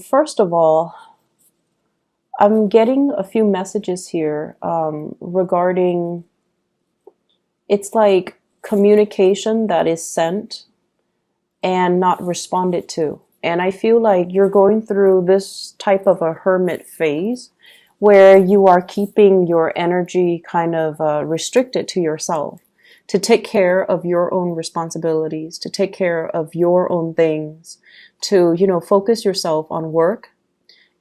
First of all, I'm getting a few messages here regarding it's like communication that is sent and not responded to. And I feel like you're going through this type of a hermit phase where you are keeping your energy kind of restricted to yourself to take care of your own responsibilities, to take care of your own things, to, focus yourself on work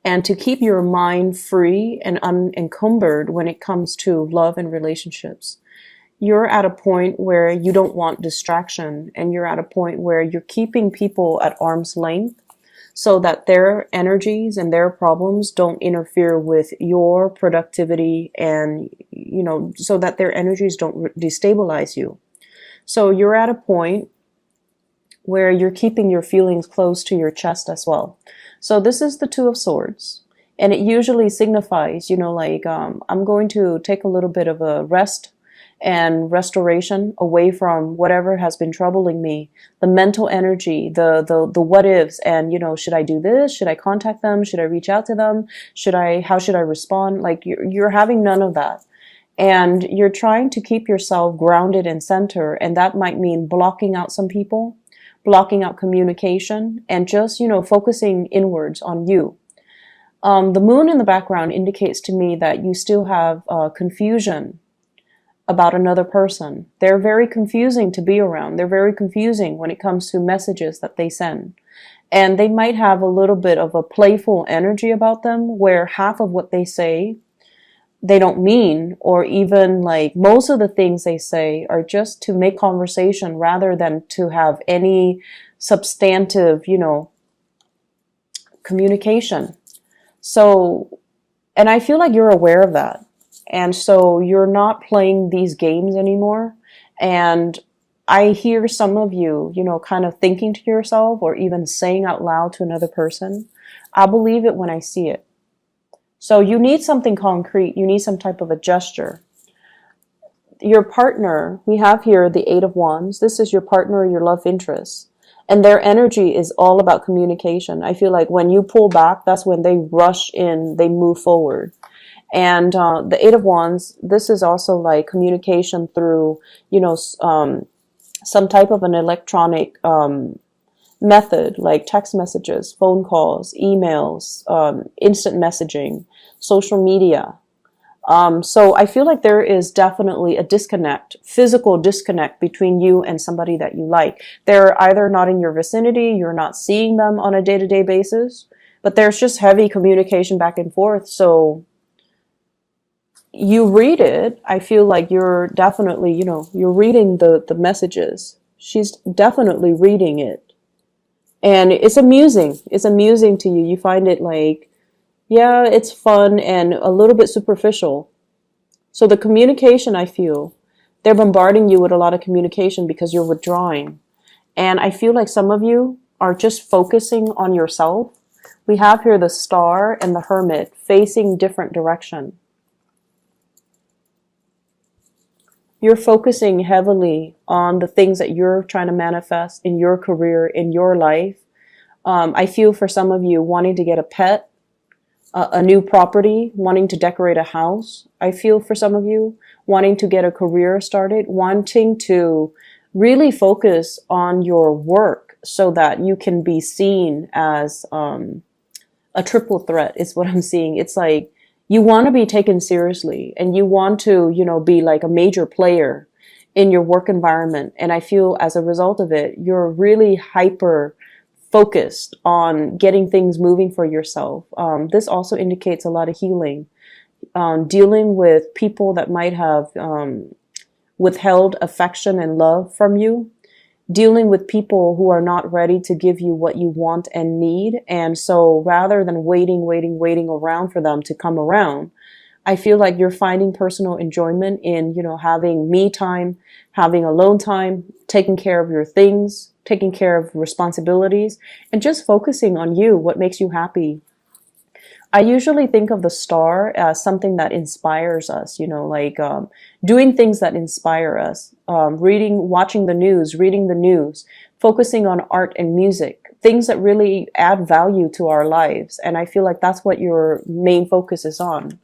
and to keep your mind free and unencumbered when it comes to love and relationships. You're at a point where you don't want distraction, and you're at a point where you're keeping people at arm's length so that their energies and their problems don't interfere with your productivity, and so that their energies don't destabilize you. So you're at a point where you're keeping your feelings close to your chest as well. So this is the Two of Swords, and it usually signifies, I'm going to take a little bit of a rest and restoration away from whatever has been troubling me, the mental energy, the what ifs, and should I do this? Should I contact them? Should I reach out to them? How should I respond? Like you're having none of that. And you're trying to keep yourself grounded and center, and that might mean blocking out some people, blocking out communication, and just, focusing inwards on you. The moon in the background indicates to me that you still have confusion about another person. They're very confusing to be around. They're very confusing when it comes to messages that they send. And they might have a little bit of a playful energy about them where half of what they say they don't mean, or even like most of the things they say are just to make conversation rather than to have any substantive, communication. So, and I feel like you're aware of that. And so you're not playing these games anymore. And I hear some of you, kind of thinking to yourself or even saying out loud to another person, I believe it when I see it. So you need something concrete. You need some type of a gesture. Your partner, we have here the Eight of Wands. This is your partner, your love interest. And their energy is all about communication. I feel like when you pull back, that's when they rush in, they move forward. And the Eight of Wands, this is also like communication through, some type of an electronic method, like text messages, phone calls, emails, instant messaging, social media. So I feel like there is definitely a disconnect, physical disconnect between you and somebody that you like. They're either not in your vicinity, you're not seeing them on a day-to-day basis, but there's just heavy communication back and forth. So you read it, I feel like you're definitely, you're reading the messages. She's definitely reading it. And it's amusing. It's amusing to you. You find it like, yeah, it's fun and a little bit superficial. So the communication, I feel, they're bombarding you with a lot of communication because you're withdrawing. And I feel like some of you are just focusing on yourself. We have here the Star and the Hermit facing different direction. You're focusing heavily on the things that you're trying to manifest in your career, in your life. I feel for some of you wanting to get a pet, a new property, wanting to decorate a house. I feel for some of you wanting to get a career started, wanting to really focus on your work so that you can be seen as a triple threat is what I'm seeing. It's like, you want to be taken seriously and you want to, be like a major player in your work environment. And I feel as a result of it, you're really hyper focused on getting things moving for yourself. This also indicates a lot of healing, dealing with people that might have withheld affection and love from you, dealing with people who are not ready to give you what you want and need. And so rather than waiting around for them to come around, I feel like you're finding personal enjoyment in, having me time, having alone time, taking care of your things, taking care of responsibilities, and just focusing on you, what makes you happy. I usually think of the Star as something that inspires us, doing things that inspire us, watching the news, reading the news, focusing on art and music, things that really add value to our lives. And I feel like that's what your main focus is on.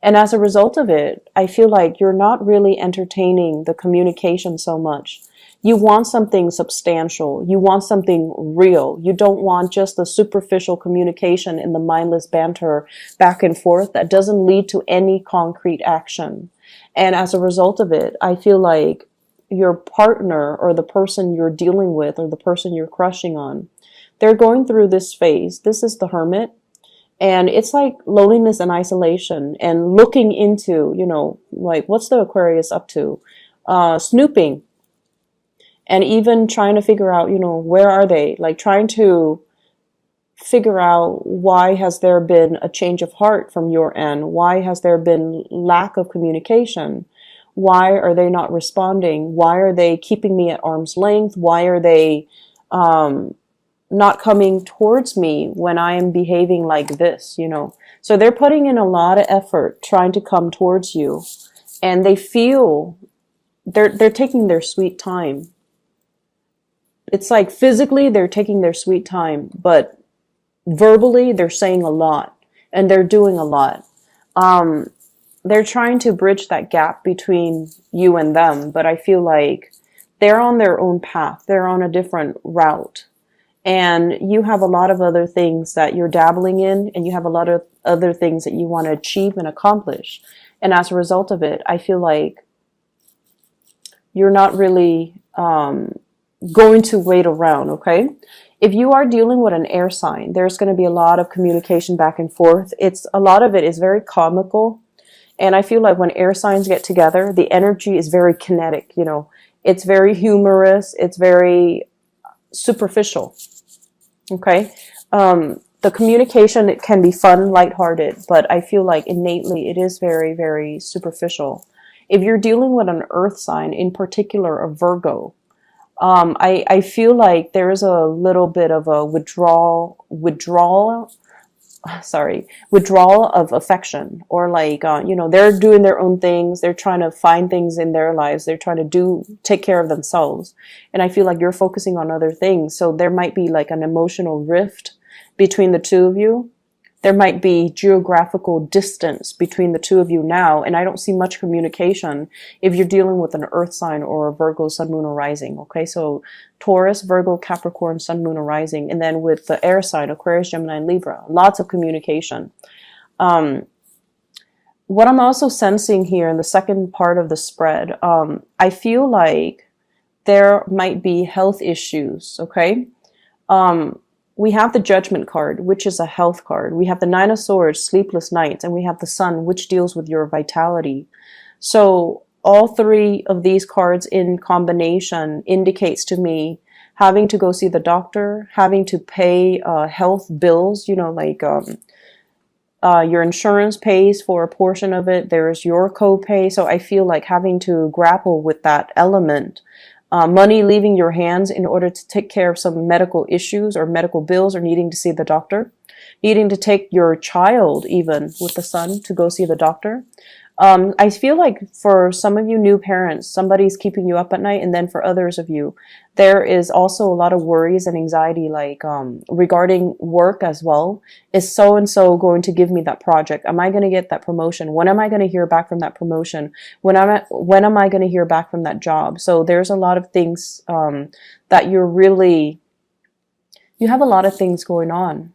And as a result of it, I feel like you're not really entertaining the communication so much. You want something substantial. You want something real. You don't want just the superficial communication and the mindless banter back and forth that doesn't lead to any concrete action. And as a result of it, I feel like your partner or the person you're dealing with or the person you're crushing on, they're going through this phase. This is the hermit. And it's like loneliness and isolation and looking into, like what's the Aquarius up to? Snooping. And even trying to figure out, where are they? Like trying to figure out why has there been a change of heart from your end? Why has there been lack of communication? Why are they not responding? Why are they keeping me at arm's length? Why are they not coming towards me when I am behaving like this, So they're putting in a lot of effort trying to come towards you. And they feel they're taking their sweet time. It's like physically they're taking their sweet time, but verbally they're saying a lot and they're doing a lot. They're trying to bridge that gap between you and them, but I feel like they're on their own path. They're on a different route. And you have a lot of other things that you're dabbling in, and you have a lot of other things that you want to achieve and accomplish. And as a result of it, I feel like you're not really going to wait around, okay? If you are dealing with an air sign, there's going to be a lot of communication back and forth. A lot of it is very comical. And I feel like when air signs get together, the energy is very kinetic, It's very humorous. It's very superficial. Okay. The communication, it can be fun, lighthearted, but I feel like innately it is very, very superficial. If you're dealing with an earth sign, in particular a Virgo, I feel like there is a little bit of a withdrawal of affection, or like, they're doing their own things. They're trying to find things in their lives. They're trying to take care of themselves. And I feel like you're focusing on other things. So there might be like an emotional rift between the two of you. There might be geographical distance between the two of you now. And I don't see much communication if you're dealing with an earth sign or a Virgo sun, moon, or rising. Okay. So Taurus, Virgo, Capricorn, sun, moon, or rising. And then with the air sign, Aquarius, Gemini, and Libra, lots of communication. What I'm also sensing here in the second part of the spread, I feel like there might be health issues. Okay. We have the Judgment card, which is a health card. We have the Nine of Swords, sleepless nights, and we have the Sun, which deals with your vitality. So all three of these cards in combination indicates to me having to go see the doctor, having to pay health bills, like your insurance pays for a portion of it. There's your copay. So I feel like having to grapple with that element. Money leaving your hands in order to take care of some medical issues or medical bills, or needing to see the doctor, needing to take your child even with the Sun to go see the doctor. I feel like for some of you new parents, somebody's keeping you up at night. And then for others of you, there is also a lot of worries and anxiety, like regarding work as well. Is so-and-so going to give me that project? Am I going to get that promotion? When am I going to hear back from that promotion? When am I going to hear back from that job? So there's a lot of things that you have a lot of things going on.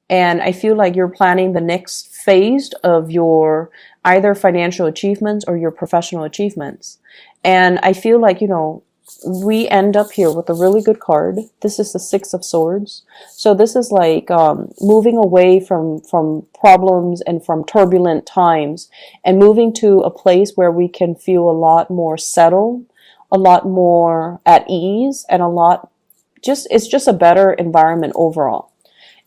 And I feel like you're planning the next phase of your either financial achievements or your professional achievements. And I feel like, we end up here with a really good card. This is the Six of Swords. So this is like moving away from problems and from turbulent times, and moving to a place where we can feel a lot more settled, a lot more at ease, and it's just a better environment overall.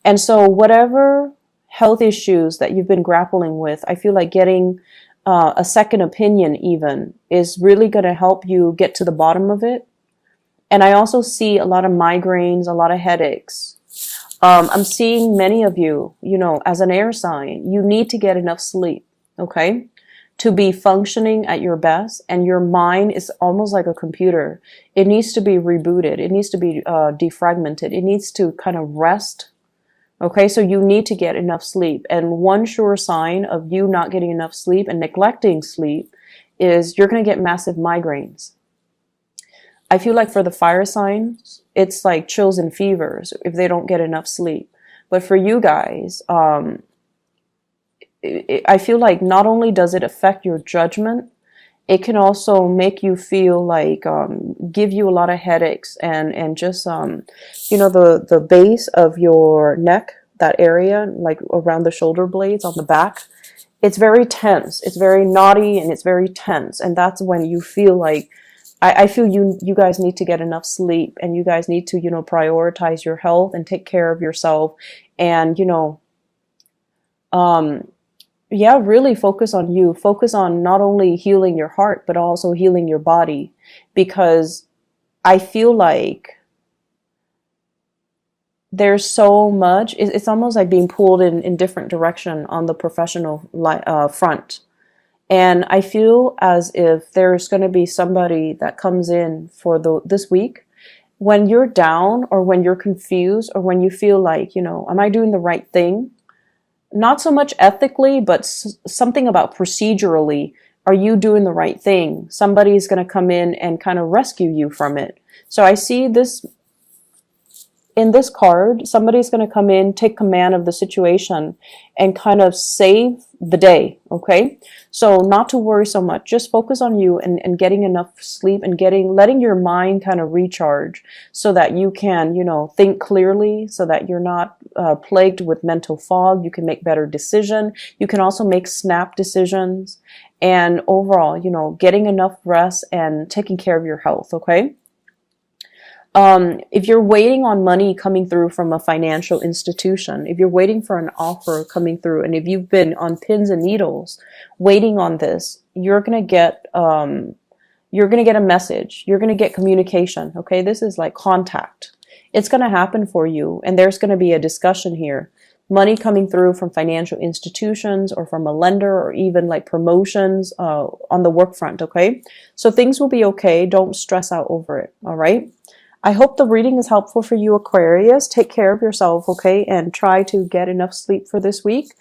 And so whatever health issues that you've been grappling with, I feel like getting a second opinion even is really going to help you get to the bottom of it. And I also see a lot of migraines, a lot of headaches. I'm seeing many of you, as an air sign, you need to get enough sleep, okay? to be functioning at your best, and your mind is almost like a computer. It needs to be rebooted. It needs to be defragmented. It needs to kind of rest. Okay, so you need to get enough sleep. And one sure sign of you not getting enough sleep and neglecting sleep is you're going to get massive migraines. I feel like for the fire signs, it's like chills and fevers if they don't get enough sleep. But for you guys, I feel like not only does it affect your judgment, it can also make you feel like, give you a lot of headaches, and just, the base of your neck, that area, like around the shoulder blades on the back, it's very tense. It's very knotty and it's very tense. And that's when you feel like, I feel you guys need to get enough sleep, and you guys need to, prioritize your health and take care of yourself. And, yeah, really focus on you. Focus on not only healing your heart, but also healing your body. Because I feel like there's so much, it's almost like being pulled in different direction on the professional front. And I feel as if there's going to be somebody that comes in for this week when you're down, or when you're confused, or when you feel like, am I doing the right thing? Not so much ethically, but something about procedurally. Are you doing the right thing? Somebody's going to come in and kind of rescue you from it. So I see this in this card. Somebody's going to come in, take command of the situation, and kind of save the day. Okay. So not to worry so much, just focus on you, and getting enough sleep, and letting your mind kind of recharge, so that you can, think clearly, so that you're not plagued with mental fog. You can make better decisions. You can also make snap decisions, and overall, getting enough rest and taking care of your health. Okay. If you're waiting on money coming through from a financial institution, if you're waiting for an offer coming through, and if you've been on pins and needles waiting on this, you're gonna get a message. You're gonna get communication. Okay, this is like contact. It's gonna happen for you, and there's gonna be a discussion here. Money coming through from financial institutions, or from a lender, or even like promotions on the work front. Okay, so things will be okay. Don't stress out over it. All right. I hope the reading is helpful for you, Aquarius. Take care of yourself, okay? And try to get enough sleep for this week.